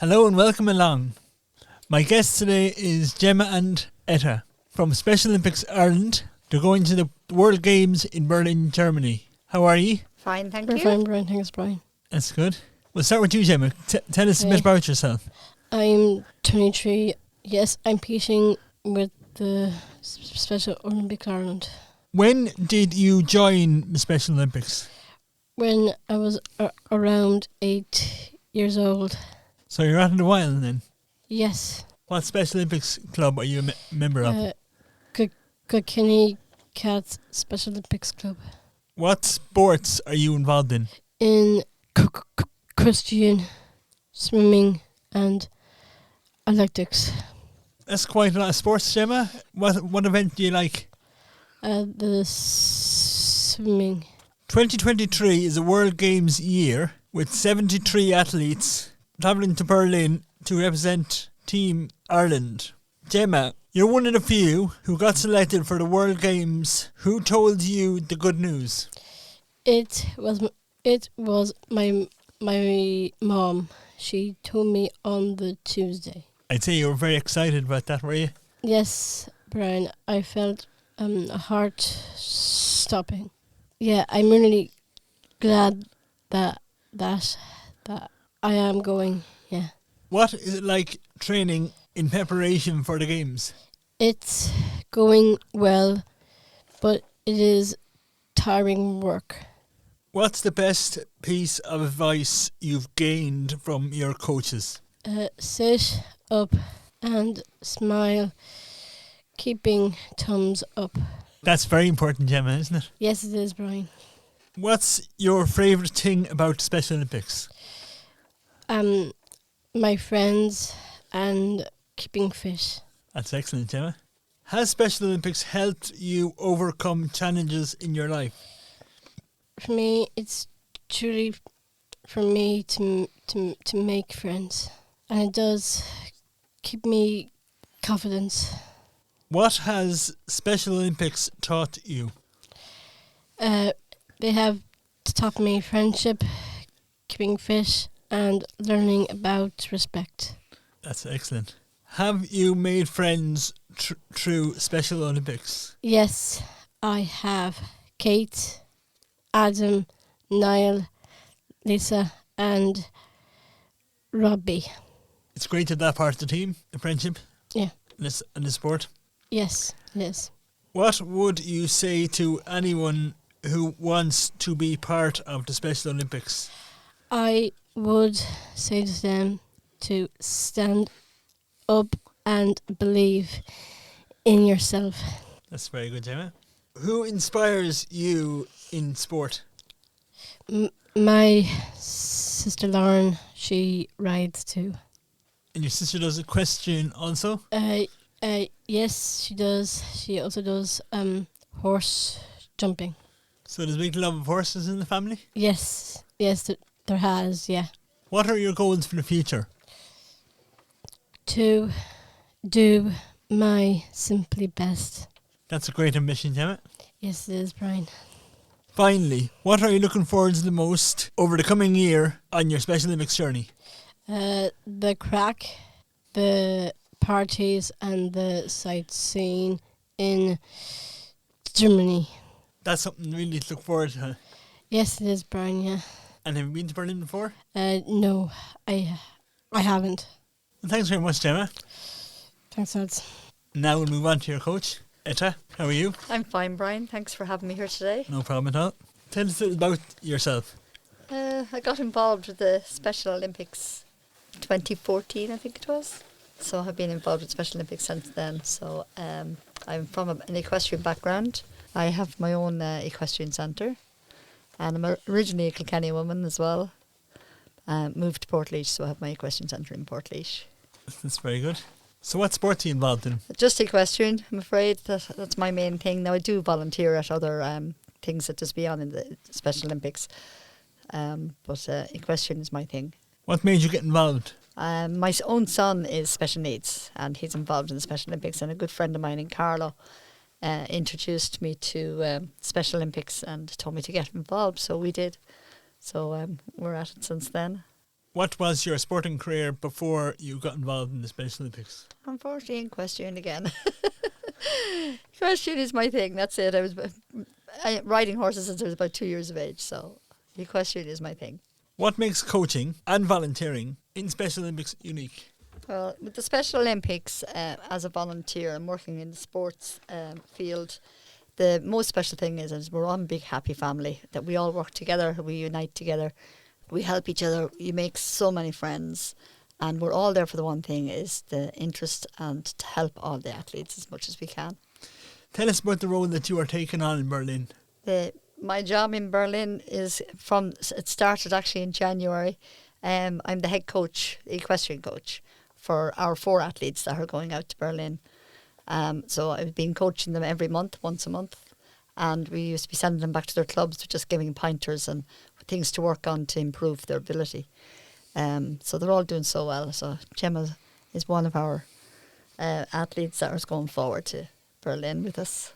Hello and welcome along. My guest today is Gemma and Etta from Special Olympics Ireland. They're going to the World Games in Berlin, Germany. How are you? Fine, thank We're you. fine, Brian. Thanks, Brian. That's good. We'll start with you, Gemma. Tell us a bit about yourself. I'm 23. Yes, I'm competing with the Special Olympics Ireland. When did you join the Special Olympics? When I was around 8 years old. So you're at it a while then? Yes. What Special Olympics club are you a member of? Kilkenny Cats Special Olympics Club. What sports are you involved in? In Christian, swimming and athletics. That's quite a lot of sports, Gemma. What event do you like? The swimming. 2023 is a World Games year with 73 athletes travelling to Berlin to represent Team Ireland. Gemma, you're one of the few who got selected for the World Games. Who told you the good news? It was my mom. She told me on the Tuesday. I'd say you were very excited about that, were you? Yes, Brian. I felt a heart stopping. Yeah, I'm really glad that I am going. Yeah. What is it like training in preparation for the Games? It's going well, but it is tiring work. What's the best piece of advice you've gained from your coaches? Sit up and smile, keeping thumbs up. That's very important, Gemma, isn't it? Yes, it is, Brian. What's your favourite thing about Special Olympics? My friends and keeping fit. That's excellent, Gemma. Has Special Olympics helped you overcome challenges in your life? For me, it's truly for me to make friends, and it does keep me confidence. What has Special Olympics taught you? They have taught me friendship, keeping fit, and learning about respect. That's excellent. Have you made friends through Special Olympics? Yes, I have. Kate, Adam, Niall, Lisa, and Robbie. It's great to have that part of the team, the friendship. Yeah. And the sport. Yes, it is. What would you say to anyone who wants to be part of the Special Olympics? I would say to them to stand up and believe in yourself. That's very good, Gemma. Who inspires you in sport? My sister Lauren, she rides too. And your sister does equestrian also? Yes, she does. She also does horse jumping. So there's a big love of horses in the family? Yes, there has, yeah. What are your goals for the future? To do my simply best. That's a great ambition, Gemma. Yes, it is, Brian. Finally, what are you looking forward to the most over the coming year on your Special Olympics journey? The crack, the parties and the sightseeing in Germany. That's something really to look forward to. Huh? Yes, it is, Brian, yeah. And have you been to Berlin before? No, I haven't. Well, thanks very much, Gemma. Thanks, lads. Now we'll move on to your coach, Etta. How are you? I'm fine, Brian. Thanks for having me here today. No problem at all. Tell us a little about yourself. I got involved with the Special Olympics 2014, I think it was. So I've been involved with Special Olympics since then. So I'm from an equestrian background. I have my own equestrian centre. And I'm originally a Kilkenny woman as well. Moved to Portlaoise, so I have my equestrian centre in Portlaoise. That's very good. So what sports are you involved in? Just equestrian, I'm afraid. That's my main thing. Now I do volunteer at other things that just be on in the Special Olympics. But equestrian is my thing. What made you get involved? My own son is special needs and he's involved in the Special Olympics, and a good friend of mine in Carlow introduced me to Special Olympics and told me to get involved, so we did. So we're at it since then. What was your sporting career before you got involved in the Special Olympics? Unfortunately, equestrian again. Equestrian is my thing. That's it. I was riding horses since I was about 2 years of age, so equestrian is my thing. What makes coaching and volunteering in Special Olympics unique? Well, with the Special Olympics, as a volunteer and working in the sports field, the most special thing is we're one big happy family, that we all work together, we unite together, we help each other, you make so many friends, and we're all there for the one thing, is the interest and to help all the athletes as much as we can. Tell us about the role that you are taking on in Berlin. My job in Berlin it started actually in January. I'm the head coach, the equestrian coach, for our 4 athletes that are going out to Berlin. So I've been coaching them every month, once a month, and we used to be sending them back to their clubs, just giving pointers and things to work on to improve their ability. So they're all doing so well. So Gemma is one of our athletes that is going forward to Berlin with us.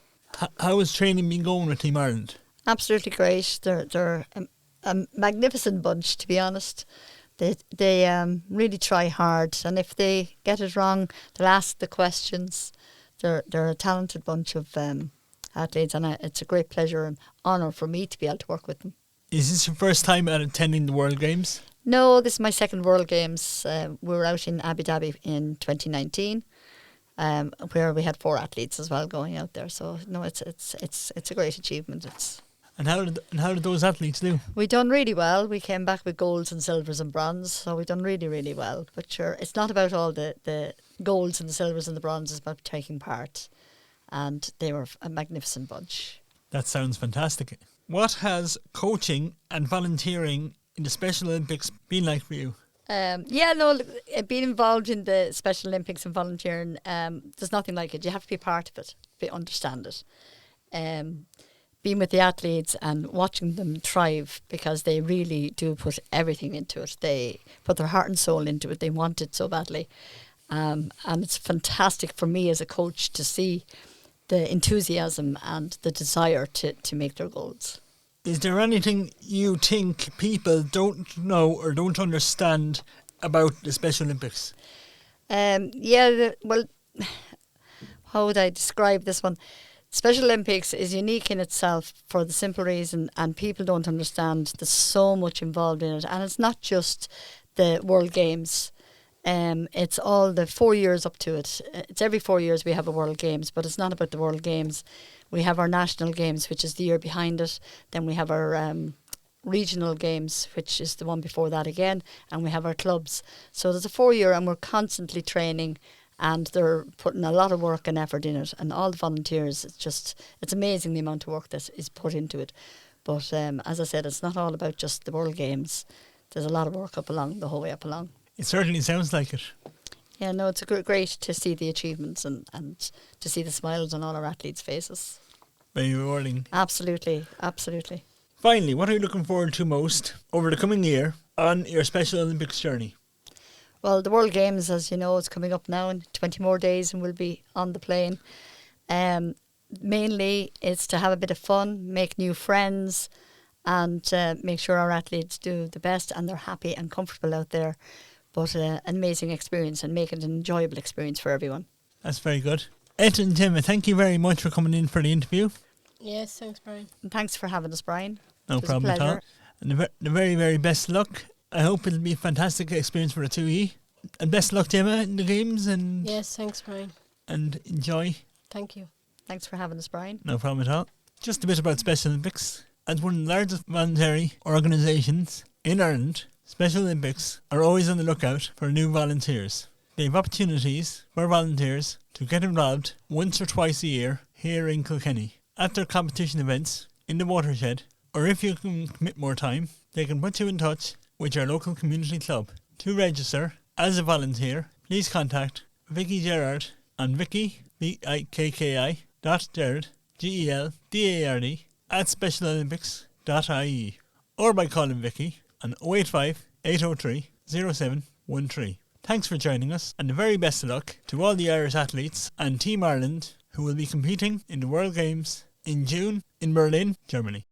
How has training been going with Team Ireland? Absolutely great. They're a magnificent bunch, to be honest. They really try hard, and if they get it wrong, they'll ask the questions. They're a talented bunch of athletes, and it's a great pleasure and honour for me to be able to work with them. Is this your first time at attending the World Games? No, this is my second World Games. We were out in Abu Dhabi in 2019, where we had 4 athletes as well going out there. So no, it's a great achievement. And how did those athletes do? We done really well. We came back with golds and silvers and bronze, so we done really, really well. But sure, it's not about all the golds and the silvers and the bronze, it's about taking part. And they were a magnificent bunch. That sounds fantastic. What has coaching and volunteering in the Special Olympics been like for you? Being involved in the Special Olympics and volunteering, there's nothing like it. You have to be part of it, understand it. Being with the athletes and watching them thrive, because they really do put everything into it. They put their heart and soul into it. They want it so badly. And it's fantastic for me as a coach to see the enthusiasm and the desire to make their goals. Is there anything you think people don't know or don't understand about the Special Olympics? Well, how would I describe this one? Special Olympics is unique in itself for the simple reason, and people don't understand there's so much involved in it. And it's not just the World Games. It's all the 4 years up to it. It's every 4 years we have a World Games, but it's not about the World Games. We have our National Games, which is the year behind it. Then we have our Regional Games, which is the one before that again. And we have our clubs. So there's a 4 year, and we're constantly training. And they're putting a lot of work and effort in it, and all the volunteers, it's amazing the amount of work that is put into it. But as I said, it's not all about just the World Games. There's a lot of work the whole way up along. It certainly sounds like it. Yeah, no, it's great to see the achievements and to see the smiles on all our athletes' faces. Very rewarding. Absolutely. Finally, what are you looking forward to most over the coming year on your Special Olympics journey? Well, the World Games, as you know, is coming up now in 20 more days, and we'll be on the plane. Mainly, it's to have a bit of fun, make new friends, and make sure our athletes do the best and they're happy and comfortable out there. But an amazing experience, and make it an enjoyable experience for everyone. That's very good. Etta and Gemma, thank you very much for coming in for the interview. Yes, thanks, Brian. And thanks for having us, Brian. No problem at all. And the very, very best luck. I hope it'll be a fantastic experience for the 2E. And best luck, Gemma, in the games. And yes, thanks, Brian. And enjoy. Thank you. Thanks for having us, Brian. No problem at all. Just a bit about Special Olympics. As one of the largest voluntary organisations in Ireland, Special Olympics are always on the lookout for new volunteers. They have opportunities for volunteers to get involved once or twice a year here in Kilkenny at their competition events in the watershed, or if you can commit more time, they can put you in touch with your local community club. To register as a volunteer, please contact Vicky Gerard on Vicky, vikki.gerard, GELDARD, at specialolympics.ie, or by calling Vicky on 085 803 0713. Thanks for joining us, and the very best of luck to all the Irish athletes and Team Ireland who will be competing in the World Games in June in Berlin, Germany.